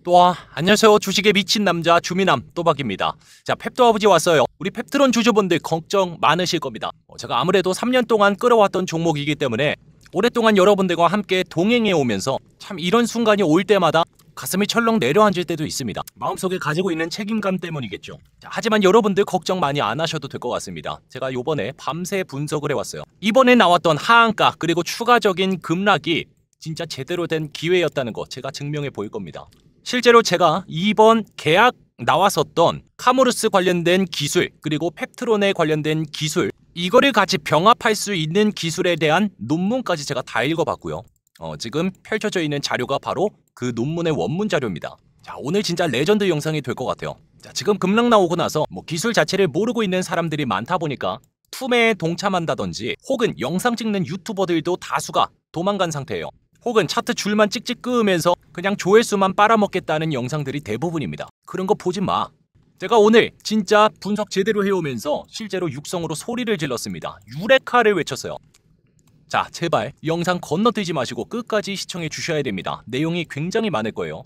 안녕하세요. 주식에 미친 남자 주미남 또박입니다. 자, 펩도 아버지 왔어요. 우리 펩트론 주주분들 걱정 많으실 겁니다. 제가 아무래도 3년 동안 끌어왔던 종목이기 때문에 오랫동안 여러분들과 함께 동행해 오면서 참 이런 순간이 올 때마다 가슴이 철렁 내려앉을 때도 있습니다. 마음속에 가지고 있는 책임감 때문이겠죠. 자, 하지만 여러분들 걱정 많이 안 하셔도 될 것 같습니다. 제가 요번에 밤새 분석을 해왔어요. 이번에 나왔던 하한가 그리고 추가적인 급락이 진짜 제대로 된 기회였다는 거 제가 증명해 보일 겁니다. 실제로 제가 이번 계약 나왔었던 카모루스 관련된 기술 그리고 펩트론에 관련된 기술 이거를 같이 병합할 수 있는 기술에 대한 논문까지 제가 다 읽어봤고요. 지금 펼쳐져 있는 자료가 바로 그 논문의 원문 자료입니다. 자, 오늘 진짜 레전드 영상이 될 것 같아요. 자, 지금 급락 나오고 나서 기술 자체를 모르고 있는 사람들이 많다 보니까 투매에 동참한다든지 혹은 영상 찍는 유튜버들도 다수가 도망간 상태예요. 혹은 차트 줄만 찍찍 끄으면서 그냥 조회수만 빨아먹겠다는 영상들이 대부분입니다. 그런 거 보지 마. 제가 오늘 진짜 분석 제대로 해오면서 실제로 육성으로 소리를 질렀습니다. 유레카를 외쳤어요. 자, 제발 영상 건너뛰지 마시고 끝까지 시청해 주셔야 됩니다. 내용이 굉장히 많을 거예요.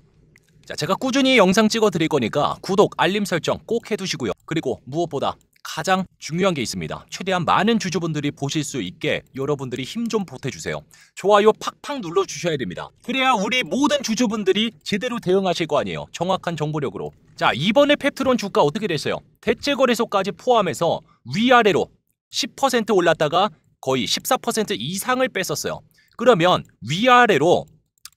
자, 제가 꾸준히 영상 찍어 드릴 거니까 구독, 알림 설정 꼭 해두시고요. 그리고 무엇보다 가장 중요한 게 있습니다. 최대한 많은 주주분들이 보실 수 있게 여러분들이 힘 좀 보태주세요. 좋아요 팍팍 눌러주셔야 됩니다. 그래야 우리 모든 주주분들이 제대로 대응하실 거 아니에요. 정확한 정보력으로. 자, 이번에 펩트론 주가 어떻게 됐어요? 대체거래소까지 포함해서 위아래로 10% 올랐다가 거의 14% 이상을 뺐었어요. 그러면 위아래로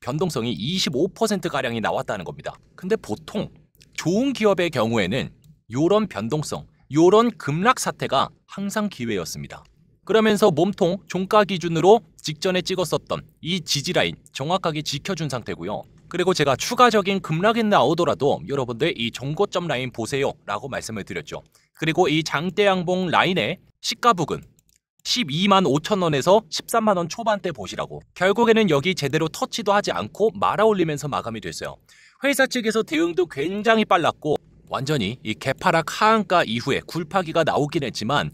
변동성이 25%가량이 나왔다는 겁니다. 근데 보통 좋은 기업의 경우에는 요런 변동성 요런 급락 사태가 항상 기회였습니다. 그러면서 몸통 종가 기준으로 직전에 찍었었던 이 지지라인 정확하게 지켜준 상태고요. 그리고 제가 추가적인 급락이 나오더라도 여러분들 이 정고점 라인 보세요 라고 말씀을 드렸죠. 그리고 이 장대양봉 라인의 시가 부근 12만 5천 원에서 13만 원 초반대 보시라고. 결국에는 여기 제대로 터치도 하지 않고 말아올리면서 마감이 됐어요. 회사 측에서 대응도 굉장히 빨랐고 완전히 이 개파락 하한가 이후에 굴파기가 나오긴 했지만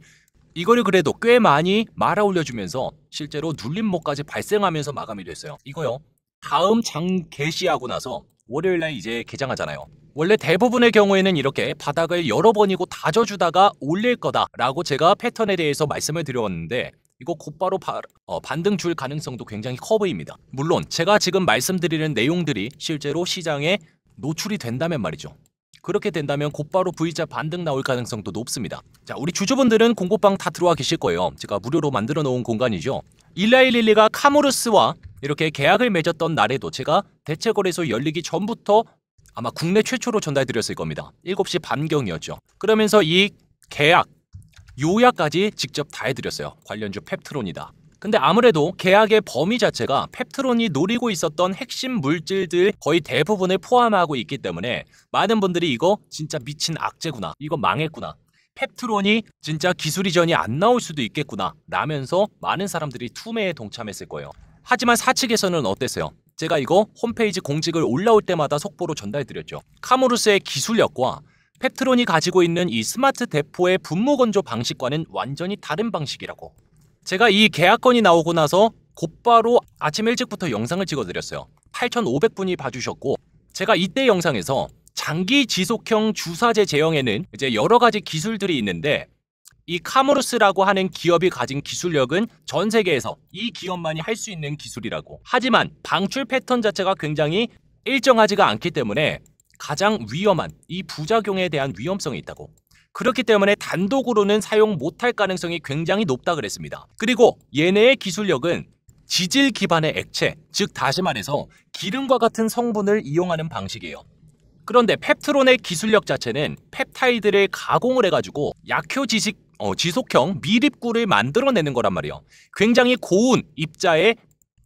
이거를 그래도 꽤 많이 말아올려주면서 실제로 눌림목까지 발생하면서 마감이 됐어요. 이거요. 다음 장 개시하고 나서 월요일날 이제 개장하잖아요. 원래 대부분의 경우에는 이렇게 바닥을 여러 번이고 다져주다가 올릴 거다라고 제가 패턴에 대해서 말씀을 드렸는데 이거 곧바로 반등 줄 가능성도 굉장히 커 보입니다. 물론 제가 지금 말씀드리는 내용들이 실제로 시장에 노출이 된다면 말이죠. 그렇게 된다면 곧바로 V자 반등 나올 가능성도 높습니다. 자, 우리 주주분들은 공고방 다 들어와 계실 거예요. 제가 무료로 만들어 놓은 공간이죠. 1112가 카모루스와 이렇게 계약을 맺었던 날에도 제가 대체거래소 열리기 전부터 아마 국내 최초로 전달드렸을 겁니다. 7시 반경이었죠. 그러면서 이 계약 요약까지 직접 다 해드렸어요. 관련주 펩트론이다. 근데 아무래도 계약의 범위 자체가 펩트론이 노리고 있었던 핵심 물질들 거의 대부분을 포함하고 있기 때문에 많은 분들이 이거 진짜 미친 악재구나. 이거 망했구나. 펩트론이 진짜 기술 이전이 안 나올 수도 있겠구나. 라면서 많은 사람들이 투매에 동참했을 거예요. 하지만 사측에서는 어땠어요? 제가 이거 홈페이지 공직을 올라올 때마다 속보로 전달드렸죠. 카모루스의 기술력과 펩트론이 가지고 있는 이 스마트 대포의 분무 건조 방식과는 완전히 다른 방식이라고. 제가 이 계약건이 나오고 나서 곧바로 아침 일찍부터 영상을 찍어드렸어요. 8,500분이 봐주셨고 제가 이때 영상에서 장기 지속형 주사제 제형에는 이제 여러 가지 기술들이 있는데 이 카모루스라고 하는 기업이 가진 기술력은 전 세계에서 이 기업만이 할 수 있는 기술이라고. 하지만 방출 패턴 자체가 굉장히 일정하지가 않기 때문에 가장 위험한 이 부작용에 대한 위험성이 있다고. 그렇기 때문에 단독으로는 사용 못할 가능성이 굉장히 높다 그랬습니다. 그리고 얘네의 기술력은 지질 기반의 액체, 즉 다시 말해서 기름과 같은 성분을 이용하는 방식이에요. 그런데 펩트론의 기술력 자체는 펩타이드를 가공을 해가지고 약효 지속형 미립구를 만들어내는 거란 말이에요. 굉장히 고운 입자의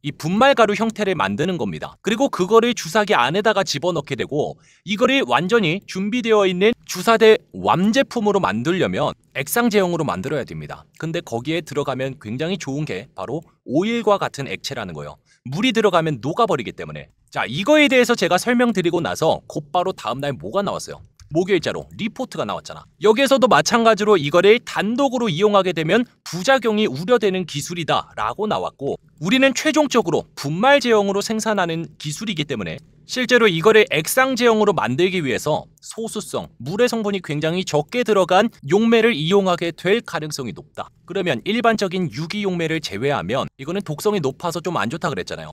이 분말가루 형태를 만드는 겁니다. 그리고 그거를 주사기 안에다가 집어넣게 되고 이거를 완전히 준비되어 있는 주사대 완제품으로 만들려면 액상 제형으로 만들어야 됩니다. 근데 거기에 들어가면 굉장히 좋은 게 바로 오일과 같은 액체라는 거예요. 물이 들어가면 녹아버리기 때문에. 자, 이거에 대해서 제가 설명드리고 나서 곧바로 다음날 뭐가 나왔어요? 목요일자로 리포트가 나왔잖아. 여기에서도 마찬가지로 이거를 단독으로 이용하게 되면 부작용이 우려되는 기술이다 라고 나왔고 우리는 최종적으로 분말 제형으로 생산하는 기술이기 때문에 실제로 이거를 액상 제형으로 만들기 위해서 소수성, 물의 성분이 굉장히 적게 들어간 용매를 이용하게 될 가능성이 높다. 그러면 일반적인 유기용매를 제외하면 이거는 독성이 높아서 좀 안 좋다 그랬잖아요.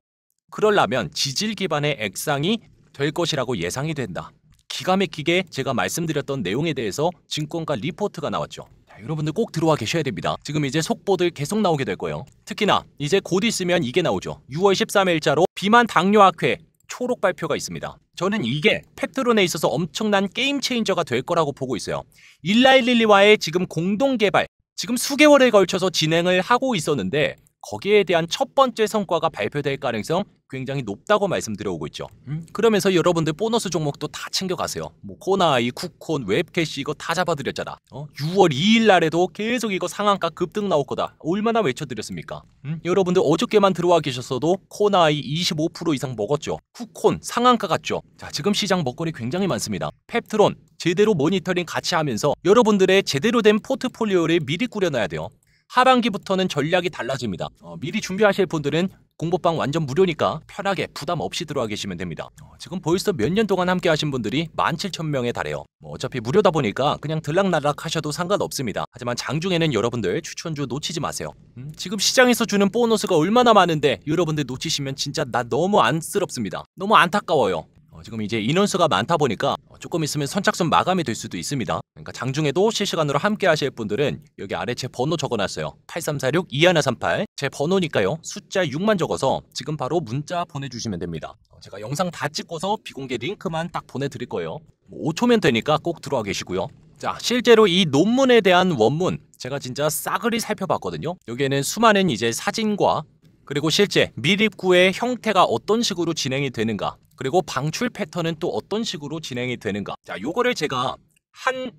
그러려면 지질 기반의 액상이 될 것이라고 예상이 된다. 기가 막히게 제가 말씀드렸던 내용에 대해서 증권가 리포트가 나왔죠. 자, 여러분들 꼭 들어와 계셔야 됩니다. 지금 이제 속보들 계속 나오게 될 거예요. 특히나 이제 곧 있으면 이게 나오죠. 6월 13일자로 비만 당뇨학회 초록 발표가 있습니다. 저는 이게 펩트론에 있어서 엄청난 게임 체인저가 될 거라고 보고 있어요. 일라일릴리와의 지금 공동 개발, 지금 수개월에 걸쳐서 진행을 하고 있었는데 거기에 대한 첫 번째 성과가 발표될 가능성 굉장히 높다고 말씀드려오고 있죠. 그러면서 여러분들 보너스 종목도 다 챙겨가세요. 뭐 코나이, 쿠콘, 웹캐시 이거 다 잡아드렸잖아. 6월 2일 날에도 계속 이거 상한가 급등 나올 거다. 얼마나 외쳐드렸습니까? 여러분들 어저께만 들어와 계셨어도 코나이 25% 이상 먹었죠. 쿠콘 상한가 갔죠. 자, 지금 시장 먹거리 굉장히 많습니다. 펩트론 제대로 모니터링 같이 하면서 여러분들의 제대로 된 포트폴리오를 미리 꾸려놔야 돼요. 하반기부터는 전략이 달라집니다. 미리 준비하실 분들은 공부방 완전 무료니까 편하게 부담 없이 들어와 계시면 됩니다. 지금 벌써 몇 년 동안 함께 하신 분들이 17,000명에 달해요. 어차피 무료다 보니까 그냥 들락날락 하셔도 상관없습니다. 하지만 장중에는 여러분들 추천주 놓치지 마세요. 지금 시장에서 주는 보너스가 얼마나 많은데 여러분들 놓치시면 진짜 나 너무 안쓰럽습니다. 너무 안타까워요. 지금 이제 인원수가 많다 보니까 조금 있으면 선착순 마감이 될 수도 있습니다. 그러니까 장중에도 실시간으로 함께 하실 분들은 여기 아래 제 번호 적어놨어요. 8346-2138 제 번호니까요. 숫자 6만 적어서 지금 바로 문자 보내주시면 됩니다. 제가 영상 다 찍고서 비공개 링크만 딱 보내드릴 거예요. 5초면 되니까 꼭 들어와 계시고요. 자, 실제로 이 논문에 대한 원문 제가 진짜 싸그리 살펴봤거든요. 여기에는 수많은 이제 사진과 그리고 실제 미립구의 형태가 어떤 식으로 진행이 되는가, 그리고 방출 패턴은 또 어떤 식으로 진행이 되는가. 자, 요거를 제가 한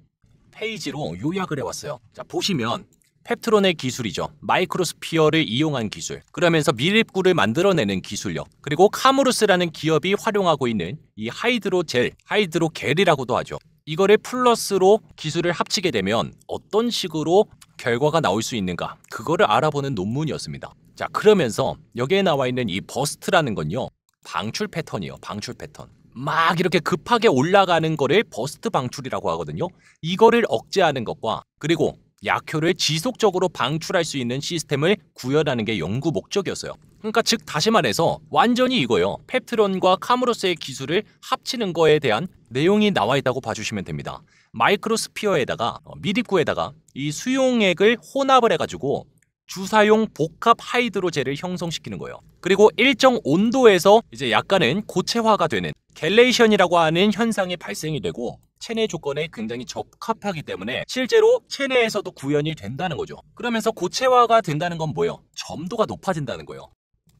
페이지로 요약을 해왔어요. 자, 보시면 펩트론의 기술이죠. 마이크로스피어를 이용한 기술, 그러면서 미립구를 만들어내는 기술력, 그리고 카무루스라는 기업이 활용하고 있는 이 하이드로젤, 하이드로겔이라고도 하죠. 이거를 플러스로 기술을 합치게 되면 어떤 식으로 결과가 나올 수 있는가, 그거를 알아보는 논문이었습니다. 자, 그러면서 여기에 나와 있는 이 버스트라는 건요, 방출 패턴이에요. 방출 패턴. 막 이렇게 급하게 올라가는 거를 버스트 방출이라고 하거든요. 이거를 억제하는 것과 그리고 약효를 지속적으로 방출할 수 있는 시스템을 구현하는 게 연구 목적이었어요. 그러니까 즉 다시 말해서 완전히 이거예요. 펩트론과 카무루스의 기술을 합치는 거에 대한 내용이 나와 있다고 봐주시면 됩니다. 마이크로스피어에다가 미립구에다가 이 수용액을 혼합을 해가지고 주사용 복합 하이드로젤을 형성시키는 거예요. 그리고 일정 온도에서 이제 약간은 고체화가 되는 갤레이션이라고 하는 현상이 발생이 되고 체내 조건에 굉장히 적합하기 때문에 실제로 체내에서도 구현이 된다는 거죠. 그러면서 고체화가 된다는 건 뭐예요? 점도가 높아진다는 거예요.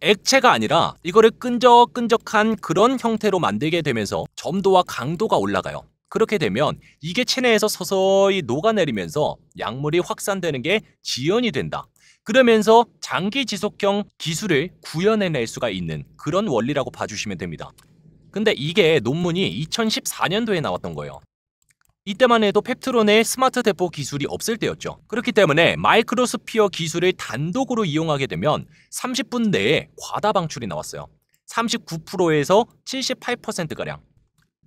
액체가 아니라 이거를 끈적끈적한 그런 형태로 만들게 되면서 점도와 강도가 올라가요. 그렇게 되면 이게 체내에서 서서히 녹아내리면서 약물이 확산되는 게 지연이 된다. 그러면서 장기 지속형 기술을 구현해낼 수가 있는 그런 원리라고 봐주시면 됩니다. 근데 이게 논문이 2014년도에 나왔던 거예요. 이때만 해도 펩트론의 스마트 대포 기술이 없을 때였죠. 그렇기 때문에 마이크로스피어 기술을 단독으로 이용하게 되면 30분 내에 과다 방출이 나왔어요. 39%에서 78%가량.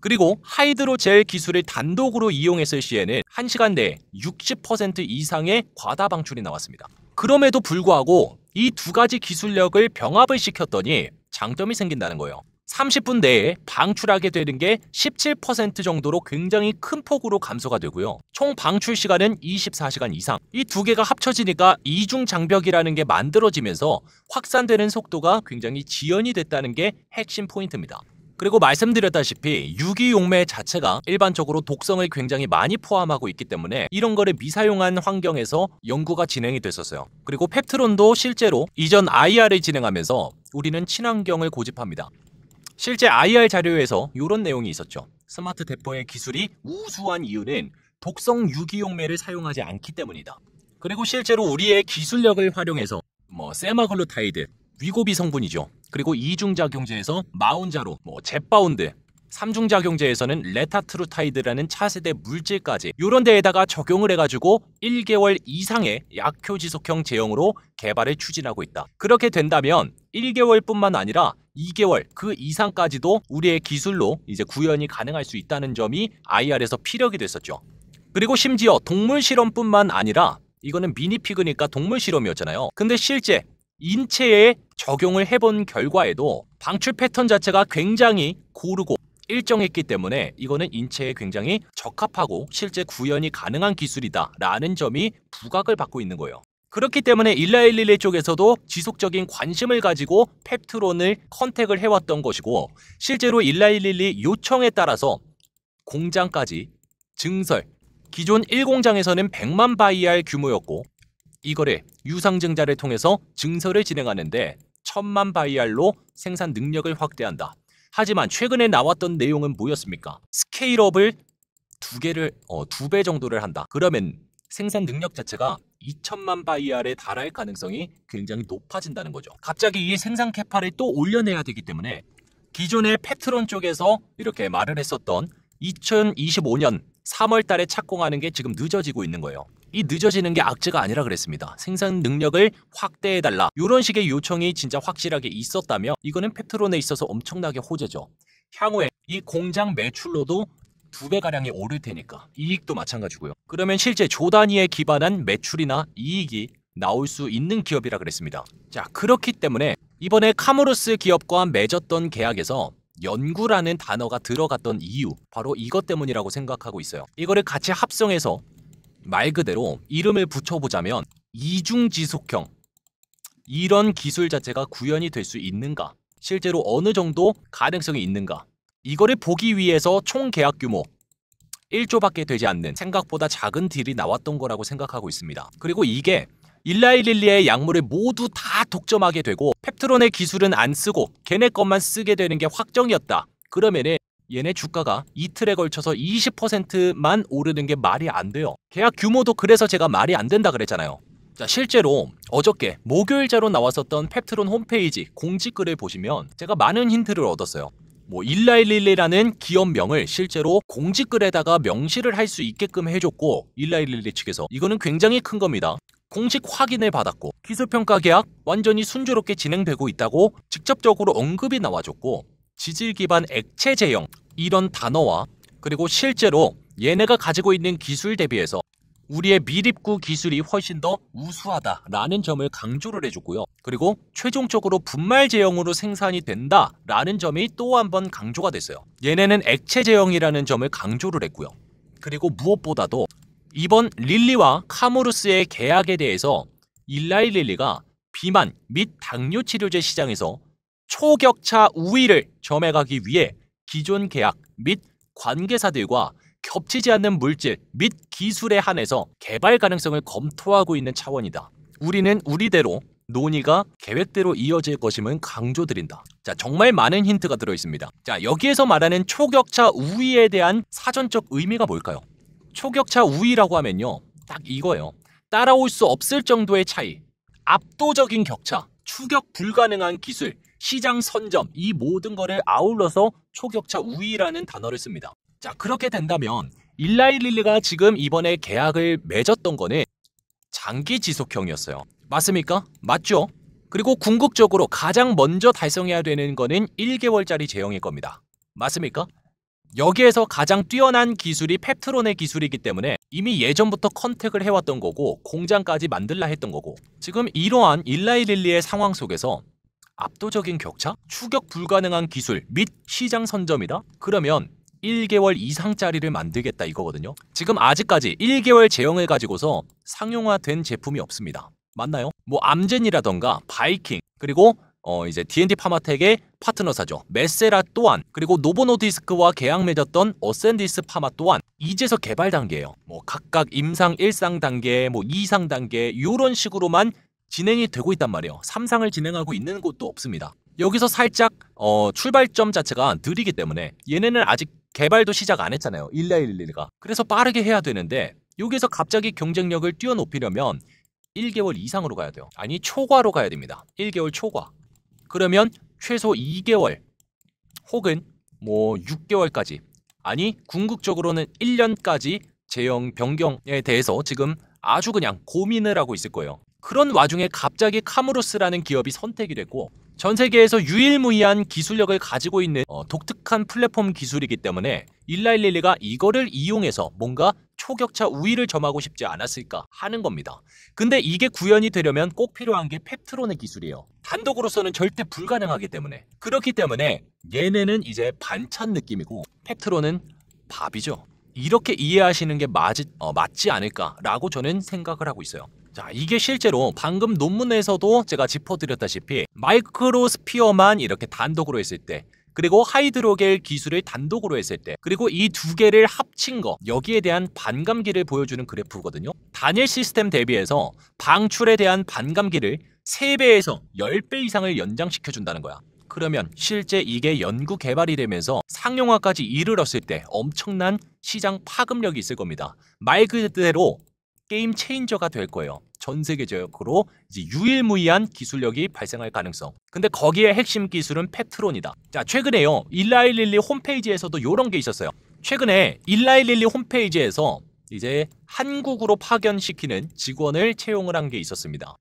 그리고 하이드로젤 기술을 단독으로 이용했을 시에는 1시간 내에 60% 이상의 과다 방출이 나왔습니다. 그럼에도 불구하고 이 두 가지 기술력을 병합을 시켰더니 장점이 생긴다는 거예요. 30분 내에 방출하게 되는 게 17% 정도로 굉장히 큰 폭으로 감소가 되고요. 총 방출 시간은 24시간 이상. 이 두 개가 합쳐지니까 이중 장벽이라는 게 만들어지면서 확산되는 속도가 굉장히 지연이 됐다는 게 핵심 포인트입니다. 그리고 말씀드렸다시피 유기용매 자체가 일반적으로 독성을 굉장히 많이 포함하고 있기 때문에 이런 거를 미사용한 환경에서 연구가 진행이 됐었어요. 그리고 펩트론도 실제로 이전 IR을 진행하면서 우리는 친환경을 고집합니다. 실제 IR 자료에서 이런 내용이 있었죠. 스마트 대포의 기술이 우수한 이유는 독성 유기용매를 사용하지 않기 때문이다. 그리고 실제로 우리의 기술력을 활용해서 세마글루타이드, 위고비 성분이죠. 그리고 이중작용제에서 마운자로, 젯바운드, 삼중작용제에서는 레타트루타이드라는 차세대 물질까지 이런 데에다가 적용을 해가지고 1개월 이상의 약효 지속형 제형으로 개발을 추진하고 있다. 그렇게 된다면 1개월뿐만 아니라 2개월 그 이상까지도 우리의 기술로 이제 구현이 가능할 수 있다는 점이 IR에서 피력이 됐었죠. 그리고 심지어 동물 실험뿐만 아니라 이거는 미니피그니까 동물 실험이었잖아요. 근데 실제 인체에 적용을 해본 결과에도 방출 패턴 자체가 굉장히 고르고 일정했기 때문에 이거는 인체에 굉장히 적합하고 실제 구현이 가능한 기술이다라는 점이 부각을 받고 있는 거예요. 그렇기 때문에 일라일릴리 쪽에서도 지속적인 관심을 가지고 펩트론을 컨택을 해왔던 것이고, 실제로 일라일릴리 요청에 따라서 공장까지 증설, 기존 1공장에서는 100만 바이알 규모였고 이거를 유상증자를 통해서 증설을 진행하는데 1000만 바이알로 생산 능력을 확대한다. 하지만 최근에 나왔던 내용은 뭐였습니까? 스케일업을 두 배 정도를 한다. 그러면 생산 능력 자체가 2000만 바이알에 달할 가능성이 굉장히 높아진다는 거죠. 갑자기 이 생산 캐파를 또 올려내야 되기 때문에 기존의 펩트론 쪽에서 이렇게 말을 했었던 2025년 3월 달에 착공하는 게 지금 늦어지고 있는 거예요. 이 늦어지는 게 악재가 아니라 그랬습니다. 생산 능력을 확대해달라. 이런 식의 요청이 진짜 확실하게 있었다면 이거는 펩트론에 있어서 엄청나게 호재죠. 향후에 이 공장 매출로도 2배가량이 오를 테니까 이익도 마찬가지고요. 그러면 실제 조 단위에 기반한 매출이나 이익이 나올 수 있는 기업이라 그랬습니다. 자, 그렇기 때문에 이번에 카모루스 기업과 맺었던 계약에서 연구라는 단어가 들어갔던 이유, 바로 이것 때문이라고 생각하고 있어요. 이거를 같이 합성해서 말 그대로 이름을 붙여보자면 이중지속형, 이런 기술 자체가 구현이 될 수 있는가, 실제로 어느 정도 가능성이 있는가, 이거를 보기 위해서 총 계약 규모 1조밖에 되지 않는 생각보다 작은 딜이 나왔던 거라고 생각하고 있습니다. 그리고 이게 일라이릴리의 약물을 모두 다 독점하게 되고 펩트론의 기술은 안 쓰고 걔네 것만 쓰게 되는 게 확정이었다. 그러면은 얘네 주가가 이틀에 걸쳐서 20%만 오르는 게 말이 안 돼요. 계약 규모도 그래서 제가 말이 안 된다 그랬잖아요. 자, 실제로 어저께 목요일자로 나왔었던 펩트론 홈페이지 공지글을 보시면 제가 많은 힌트를 얻었어요. 일라일릴리라는 기업명을 실제로 공지글에다가 명시를 할 수 있게끔 해줬고, 일라일릴리 측에서 이거는 굉장히 큰 겁니다. 공식 확인을 받았고 기술평가 계약 완전히 순조롭게 진행되고 있다고 직접적으로 언급이 나와줬고, 지질 기반 액체 제형 이런 단어와 그리고 실제로 얘네가 가지고 있는 기술 대비해서 우리의 미립구 기술이 훨씬 더 우수하다라는 점을 강조를 해줬고요. 그리고 최종적으로 분말 제형으로 생산이 된다라는 점이 또 한 번 강조가 됐어요. 얘네는 액체 제형이라는 점을 강조를 했고요. 그리고 무엇보다도 이번 릴리와 카모루스의 계약에 대해서 일라이릴리가 비만 및 당뇨 치료제 시장에서 초격차 우위를 점해가기 위해 기존 계약 및 관계사들과 겹치지 않는 물질 및 기술에 한해서 개발 가능성을 검토하고 있는 차원이다. 우리는 우리대로 논의가 계획대로 이어질 것임을 강조드린다. 자, 정말 많은 힌트가 들어있습니다. 자, 여기에서 말하는 초격차 우위에 대한 사전적 의미가 뭘까요? 초격차 우위라고 하면요, 딱 이거예요. 따라올 수 없을 정도의 차이, 압도적인 격차, 추격 불가능한 기술, 시장 선점, 이 모든 거를 아울러서 초격차 우위라는 단어를 씁니다. 자, 그렇게 된다면 일라이릴리가 지금 이번에 계약을 맺었던 거는 장기 지속형이었어요. 맞습니까? 맞죠? 그리고 궁극적으로 가장 먼저 달성해야 되는 거는 1개월짜리 제형일 겁니다. 맞습니까? 여기에서 가장 뛰어난 기술이 펩트론의 기술이기 때문에 이미 예전부터 컨택을 해왔던 거고 공장까지 만들라 했던 거고, 지금 이러한 일라이릴리의 상황 속에서 압도적인 격차, 추격 불가능한 기술 및 시장 선점이다? 그러면 1개월 이상짜리를 만들겠다 이거거든요. 지금 아직까지 1개월 제형을 가지고서 상용화된 제품이 없습니다. 맞나요? 암젠이라던가 바이킹, 그리고 이제 D&D 파마텍의 파트너사죠. 메세라 또한, 그리고 노보노디스크와 계약 맺었던 어센디스 파마 또한 이제서 개발 단계예요. 각각 임상 1상 단계, 2상 단계 이런 식으로만 진행이 되고 있단 말이에요. 3상을 진행하고 있는 곳도 없습니다. 여기서 살짝 출발점 자체가 느리기 때문에 얘네는 아직 개발도 시작 안 했잖아요. 일라일릴리가. 그래서 빠르게 해야 되는데 여기서 갑자기 경쟁력을 뛰어높이려면 1개월 이상으로 가야 돼요. 아니, 초과로 가야 됩니다. 1개월 초과. 그러면 최소 2개월 혹은 뭐 6개월까지, 아니 궁극적으로는 1년까지 제형 변경에 대해서 지금 아주 그냥 고민을 하고 있을 거예요. 그런 와중에 갑자기 카무로스라는 기업이 선택이 됐고, 전 세계에서 유일무이한 기술력을 가지고 있는 독특한 플랫폼 기술이기 때문에 일라일릴리가 이거를 이용해서 뭔가 초격차 우위를 점하고 싶지 않았을까 하는 겁니다. 근데 이게 구현이 되려면 꼭 필요한 게 펩트론의 기술이에요. 단독으로서는 절대 불가능하기 때문에. 그렇기 때문에 얘네는 이제 반찬 느낌이고 펩트론은 밥이죠. 이렇게 이해하시는 게 맞지 않을까라고 저는 생각을 하고 있어요. 자, 이게 실제로 방금 논문에서도 제가 짚어드렸다시피 마이크로스피어만 이렇게 단독으로 했을 때, 그리고 하이드로겔 기술을 단독으로 했을 때, 그리고 이 두 개를 합친 거, 여기에 대한 반감기를 보여주는 그래프거든요. 단일 시스템 대비해서 방출에 대한 반감기를 3배에서 10배 이상을 연장시켜준다는 거야. 그러면 실제 이게 연구 개발이 되면서 상용화까지 이르렀을 때 엄청난 시장 파급력이 있을 겁니다. 말 그대로 게임 체인저가 될 거예요. 전 세계적으로 이제 유일무이한 기술력이 발생할 가능성. 근데 거기에 핵심 기술은 펩트론이다. 자, 최근에요, 일라일릴리 홈페이지에서도 이런 게 있었어요. 최근에 일라일릴리 홈페이지에서 이제 한국으로 파견시키는 직원을 채용을 한 게 있었습니다.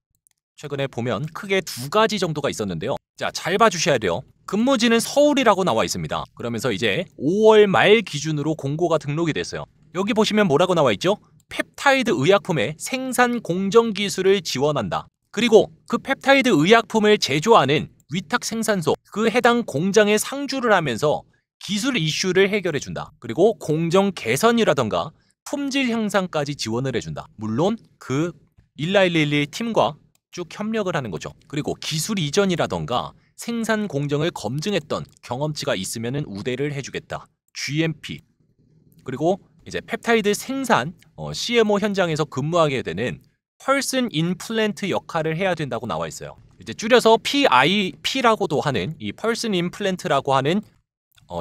최근에 보면 크게 2가지 정도가 있었는데요. 자, 잘 봐주셔야 돼요. 근무지는 서울이라고 나와 있습니다. 그러면서 이제 5월 말 기준으로 공고가 등록이 됐어요. 여기 보시면 뭐라고 나와 있죠? 펩타이드 의약품의 생산 공정 기술을 지원한다. 그리고 그 펩타이드 의약품을 제조하는 위탁 생산소, 그 해당 공장에 상주를 하면서 기술 이슈를 해결해 준다. 그리고 공정 개선이라던가 품질 향상까지 지원을 해준다. 물론 그 일라일릴리 팀과 쭉 협력을 하는 거죠. 그리고 기술 이전이라던가 생산 공정을 검증했던 경험치가 있으면 우대를 해주겠다. GMP. 그리고 이제 펩타이드 생산 CMO 현장에서 근무하게 되는 Person in Plant 역할을 해야 된다고 나와 있어요. 이제 줄여서 PIP라고도 하는 이 Person in Plant라고 하는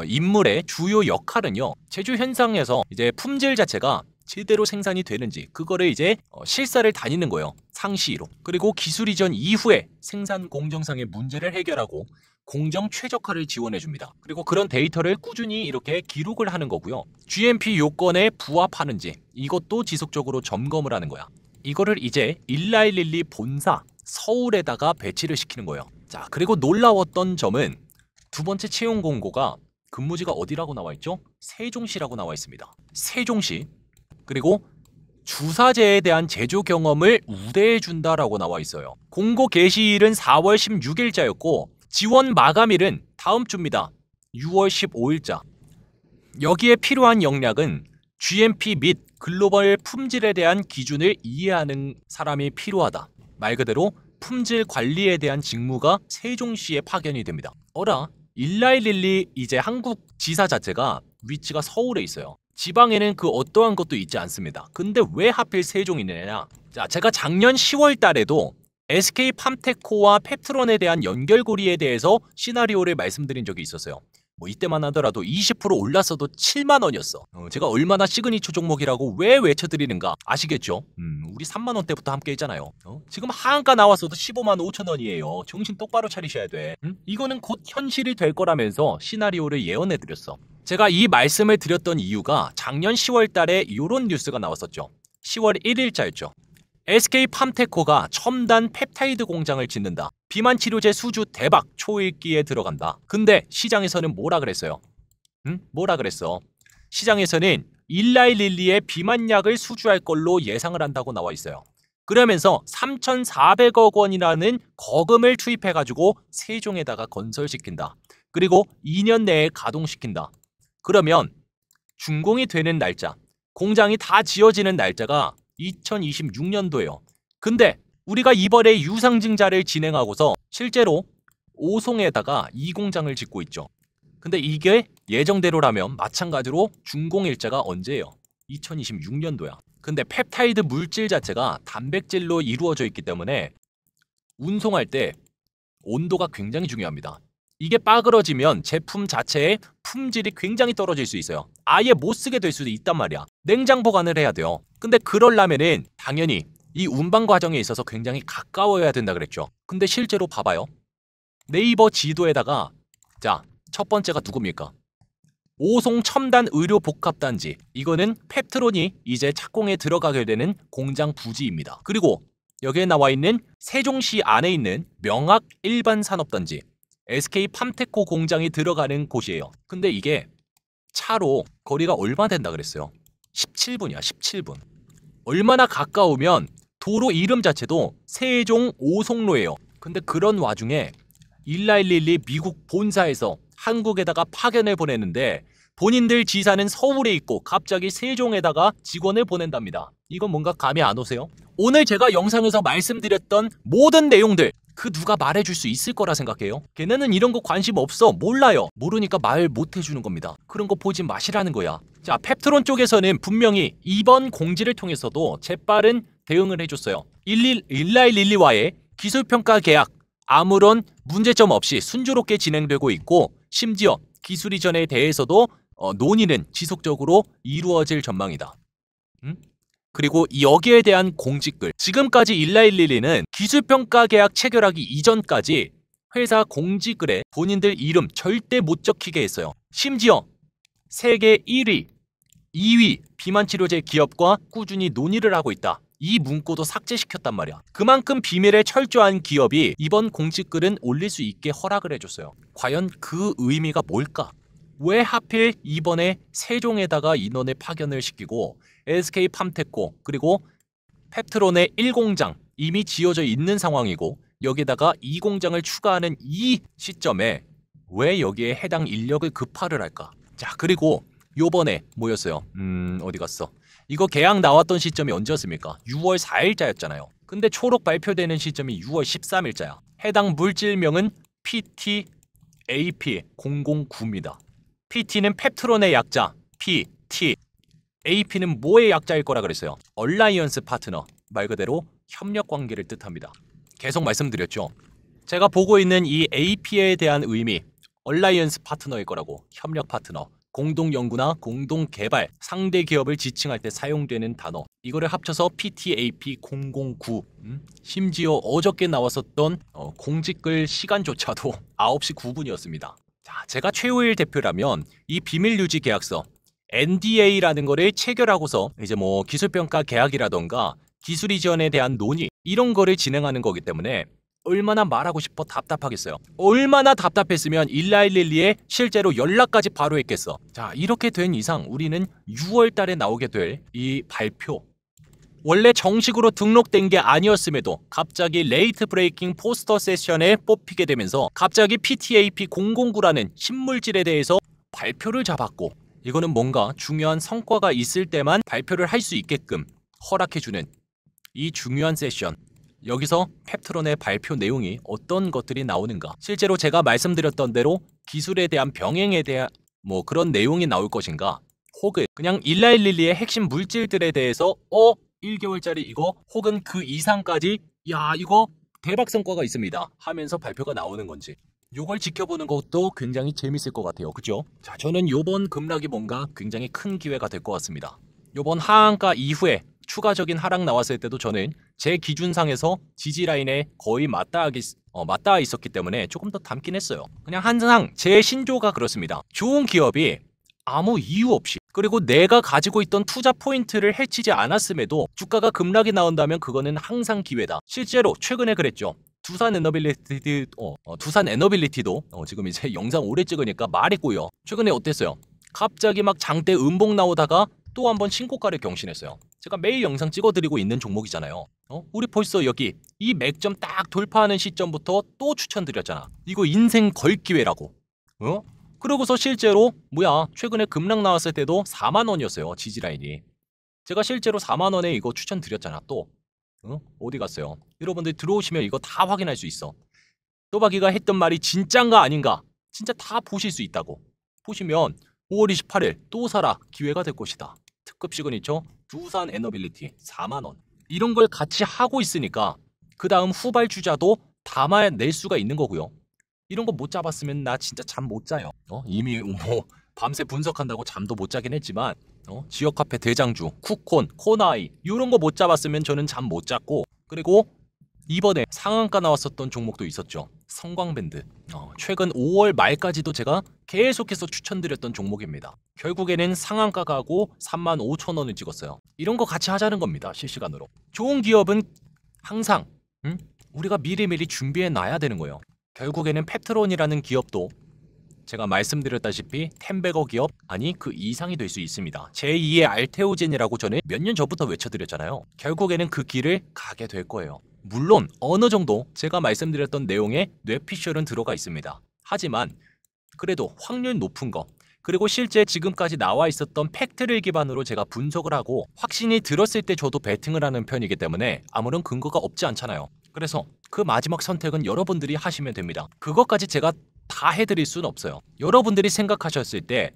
인물의 주요 역할은요, 제조 현장에서 이제 품질 자체가 제대로 생산이 되는지 그거를 이제 실사를 다니는 거예요. 상시로. 그리고 기술 이전 이후에 생산 공정상의 문제를 해결하고 공정 최적화를 지원해 줍니다. 그리고 그런 데이터를 꾸준히 이렇게 기록을 하는 거고요. GMP 요건에 부합하는지 이것도 지속적으로 점검을 하는 거야. 이거를 이제 일라일릴리 본사 서울에다가 배치를 시키는 거예요. 자, 그리고 놀라웠던 점은 두 번째 채용 공고가 근무지가 어디라고 나와 있죠? 세종시라고 나와 있습니다. 세종시. 그리고 주사제에 대한 제조 경험을 우대해 준다라고 나와 있어요. 공고 게시일은 4월 16일자였고 지원 마감일은 다음 주입니다. 6월 15일자. 여기에 필요한 역량은 GMP 및 글로벌 품질에 대한 기준을 이해하는 사람이 필요하다. 말 그대로 품질 관리에 대한 직무가 세종시에 파견이 됩니다. 어라, 일라일릴리 이제 한국 지사 자체가 위치가 서울에 있어요. 지방에는 그 어떠한 것도 있지 않습니다. 근데 왜 하필 세종이냐? 자, 제가 작년 10월 달에도 SK팜테코와 펩트론에 대한 연결고리에 대해서 시나리오를 말씀드린 적이 있었어요. 뭐 이때만 하더라도 20% 올랐어도 7만 원이었어. 제가 얼마나 시그니처 종목이라고 왜 외쳐드리는가 아시겠죠? 우리 3만 원대부터 함께 했잖아요. 지금 하한가 나왔어도 15만 5천 원이에요. 정신 똑바로 차리셔야 돼. 이거는 곧 현실이 될 거라면서 시나리오를 예언해드렸어. 제가 이 말씀을 드렸던 이유가 작년 10월 달에 이런 뉴스가 나왔었죠. 10월 1일자였죠. SK팜테코가 첨단 펩타이드 공장을 짓는다. 비만 치료제 수주 대박 초읽기에 들어간다. 근데 시장에서는 뭐라 그랬어요? 뭐라 그랬어? 시장에서는 일라일릴리의 비만약을 수주할 걸로 예상을 한다고 나와 있어요. 그러면서 3,400억 원이라는 거금을 투입해가지고 세종에다가 건설시킨다. 그리고 2년 내에 가동시킨다. 그러면 준공이 되는 날짜, 공장이 다 지어지는 날짜가 2026년도예요. 근데 우리가 이번에 유상증자를 진행하고서 실제로 오송에다가 이 공장을 짓고 있죠. 근데 이게 예정대로라면 마찬가지로 준공일자가 언제예요? 2026년도야. 근데 펩타이드 물질 자체가 단백질로 이루어져 있기 때문에 운송할 때 온도가 굉장히 중요합니다. 이게 빠그러지면 제품 자체의 품질이 굉장히 떨어질 수 있어요. 아예 못 쓰게 될 수도 있단 말이야. 냉장 보관을 해야 돼요. 근데 그러려면은 당연히 이 운반 과정에 있어서 굉장히 가까워야 된다 그랬죠. 근데 실제로 봐봐요. 네이버 지도에다가 자, 첫 번째가 누굽니까? 오송 첨단 의료 복합단지. 이거는 펩트론이 이제 착공에 들어가게 되는 공장 부지입니다. 그리고 여기에 나와 있는 세종시 안에 있는 명학 일반 산업단지. SK 팜테코 공장이 들어가는 곳이에요. 근데 이게 차로 거리가 얼마 된다 그랬어요? 17분이야, 17분. 얼마나 가까우면 도로 이름 자체도 세종 오송로예요. 근데 그런 와중에 1111 미국 본사에서 한국에다가 파견을 보내는데 본인들 지사는 서울에 있고 갑자기 세종에다가 직원을 보낸답니다. 이건 뭔가 감이 안 오세요? 오늘 제가 영상에서 말씀드렸던 모든 내용들 그 누가 말해줄 수 있을 거라 생각해요? 걔네는 이런 거 관심 없어. 몰라요. 모르니까 말 못 해주는 겁니다. 그런 거 보지 마시라는 거야. 자, 펩트론 쪽에서는 분명히 이번 공지를 통해서도 재빠른 대응을 해줬어요. 1112와의 기술평가 계약 아무런 문제점 없이 순조롭게 진행되고 있고 심지어 기술 이전에 대해서도 논의는 지속적으로 이루어질 전망이다. 그리고 여기에 대한 공지글. 지금까지 1112는 기술평가 계약 체결하기 이전까지 회사 공지글에 본인들 이름 절대 못 적히게 했어요. 심지어 세계 1위, 2위 비만치료제 기업과 꾸준히 논의를 하고 있다. 이 문구도 삭제시켰단 말이야. 그만큼 비밀에 철저한 기업이 이번 공지글은 올릴 수 있게 허락을 해줬어요. 과연 그 의미가 뭘까? 왜 하필 이번에 세종에다가 인원을 파견을 시키고 SK 팜테코 그리고 펩트론의 1공장 이미 지어져 있는 상황이고 여기다가 2공장을 추가하는 이 시점에 왜 여기에 해당 인력을 급파를 할까? 자, 그리고 요번에 뭐였어요? 어디 갔어? 이거 계약 나왔던 시점이 언제였습니까? 6월 4일자였잖아요. 근데 초록 발표되는 시점이 6월 13일자야. 해당 물질명은 PTAP009입니다. PT는 펩트론의 약자, PT. AP는 뭐의 약자일 거라 그랬어요? 얼라이언스 파트너, 말 그대로 협력 관계를 뜻합니다. 계속 말씀드렸죠. 제가 보고 있는 이 AP에 대한 의미, 얼라이언스 파트너일 거라고. 협력 파트너, 공동 연구나 공동 개발, 상대 기업을 지칭할 때 사용되는 단어. 이거를 합쳐서 PTAP009. 심지어 어저께 나왔었던 공지글 시간조차도 9시 9분이었습니다. 자, 제가 최우일 대표라면 이 비밀 유지 계약서 NDA라는 거를 체결하고서 이제 뭐 기술평가 계약이라던가 기술 이전에 대한 논의 이런 거를 진행하는 거기 때문에 얼마나 말하고 싶어 답답하겠어요. 얼마나 답답했으면 1112에 실제로 연락까지 바로 했겠어. 자, 이렇게 된 이상 우리는 6월 달에 나오게 될 이 발표, 원래 정식으로 등록된 게 아니었음에도 갑자기 레이트 브레이킹 포스터 세션에 뽑히게 되면서 갑자기 PTAP009라는 신물질에 대해서 발표를 잡았고, 이거는 뭔가 중요한 성과가 있을 때만 발표를 할 수 있게끔 허락해주는 이 중요한 세션. 여기서 펩트론의 발표 내용이 어떤 것들이 나오는가, 실제로 제가 말씀드렸던 대로 기술에 대한 병행에 대한 뭐 그런 내용이 나올 것인가, 혹은 그냥 1112의 핵심 물질들에 대해서 1개월짜리 이거 혹은 그 이상까지 야 이거 대박 성과가 있습니다 하면서 발표가 나오는 건지, 요걸 지켜보는 것도 굉장히 재밌을 것 같아요. 그죠? 자, 저는 요번 급락이 뭔가 굉장히 큰 기회가 될 것 같습니다. 요번 하한가 이후에 추가적인 하락 나왔을 때도 저는 제 기준상에서 지지라인에 거의 맞닿아 있었기 때문에 조금 더 담긴 했어요. 그냥 항상 제 신조가 그렇습니다. 좋은 기업이 아무 이유 없이, 그리고 내가 가지고 있던 투자 포인트를 해치지 않았음에도 주가가 급락이 나온다면 그거는 항상 기회다. 실제로 최근에 그랬죠. 두산 에너빌리티도 지금 이제 영상 오래 찍으니까 말이 꼬여. 최근에 어땠어요? 갑자기 막 장대 음봉 나오다가 또 한번 신고가를 경신했어요. 제가 매일 영상 찍어드리고 있는 종목이잖아요. 우리 벌써 여기 이 맥점 딱 돌파하는 시점부터 또 추천드렸잖아. 이거 인생 걸 기회라고. 그러고서 실제로 뭐야, 최근에 급락 나왔을 때도 4만원이었어요 지지라인이. 제가 실제로 4만원에 이거 추천드렸잖아. 또 어디 갔어요? 여러분들 들어오시면 이거 다 확인할 수 있어. 또박이가 했던 말이 진짠가 아닌가 진짜 다 보실 수 있다고. 보시면 5월 28일 또 사라 기회가 될 것이다. 특급 시그니처 두산 에너빌리티 4만원. 이런 걸 같이 하고 있으니까 그 다음 후발주자도 담아낼 수가 있는 거고요. 이런 거 못 잡았으면 나 진짜 잠 못 자요. 이미 뭐 밤새 분석한다고 잠도 못 자긴 했지만 지역 카페 대장주, 쿠콘, 코나이 이런 거 못 잡았으면 저는 잠 못 잤고, 그리고 이번에 상한가 나왔었던 종목도 있었죠. 성광밴드. 최근 5월 말까지도 제가 계속해서 추천드렸던 종목입니다. 결국에는 상한가 가고 35,000원을 찍었어요. 이런 거 같이 하자는 겁니다. 실시간으로. 좋은 기업은 항상 우리가 미리미리 준비해 놔야 되는 거예요. 결국에는 펩트론이라는 기업도 제가 말씀드렸다시피 10배거 기업, 아니 그 이상이 될 수 있습니다. 제2의 알테오젠이라고 저는 몇 년 전부터 외쳐드렸잖아요. 결국에는 그 길을 가게 될 거예요. 물론 어느 정도 제가 말씀드렸던 내용에 뇌피셜은 들어가 있습니다. 하지만 그래도 확률 높은 거, 그리고 실제 지금까지 나와 있었던 팩트를 기반으로 제가 분석을 하고 확신이 들었을 때 저도 베팅을 하는 편이기 때문에 아무런 근거가 없지 않잖아요. 그래서 그 마지막 선택은 여러분들이 하시면 됩니다. 그것까지 제가 다 해드릴 수는 없어요. 여러분들이 생각하셨을 때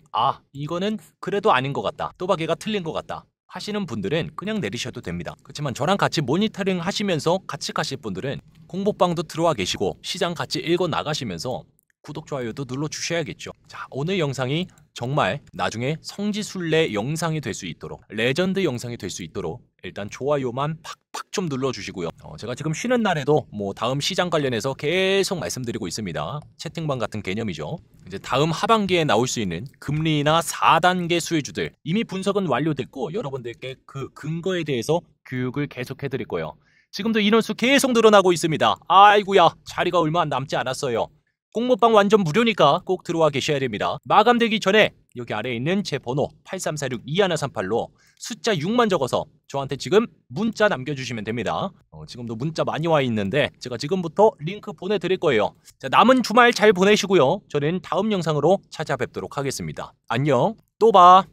이거는 그래도 아닌 것 같다, 또박이가 틀린 것 같다 하시는 분들은 그냥 내리셔도 됩니다. 그렇지만 저랑 같이 모니터링 하시면서 같이 가실 분들은 공부방도 들어와 계시고 시장 같이 읽어 나가시면서 구독, 좋아요도 눌러주셔야겠죠. 자, 오늘 영상이 정말 나중에 성지순례 영상이 될 수 있도록, 레전드 영상이 될 수 있도록 일단 좋아요만 팍팍 좀 눌러주시고요. 제가 지금 쉬는 날에도 다음 시장 관련해서 계속 말씀드리고 있습니다. 채팅방 같은 개념이죠. 이제 다음 하반기에 나올 수 있는 금리나 4단계 수혜주들 이미 분석은 완료됐고 여러분들께 그 근거에 대해서 교육을 계속 해드릴 거예요. 지금도 인원수 계속 늘어나고 있습니다. 아이고야, 자리가 얼마 남지 않았어요. 공모방 완전 무료니까 꼭 들어와 계셔야 됩니다. 마감되기 전에 여기 아래에 있는 제 번호 8346-2138로 숫자 6만 적어서 저한테 지금 문자 남겨주시면 됩니다. 지금도 문자 많이 와 있는데 제가 지금부터 링크 보내드릴 거예요. 자, 남은 주말 잘 보내시고요. 저는 다음 영상으로 찾아뵙도록 하겠습니다. 안녕, 또 봐.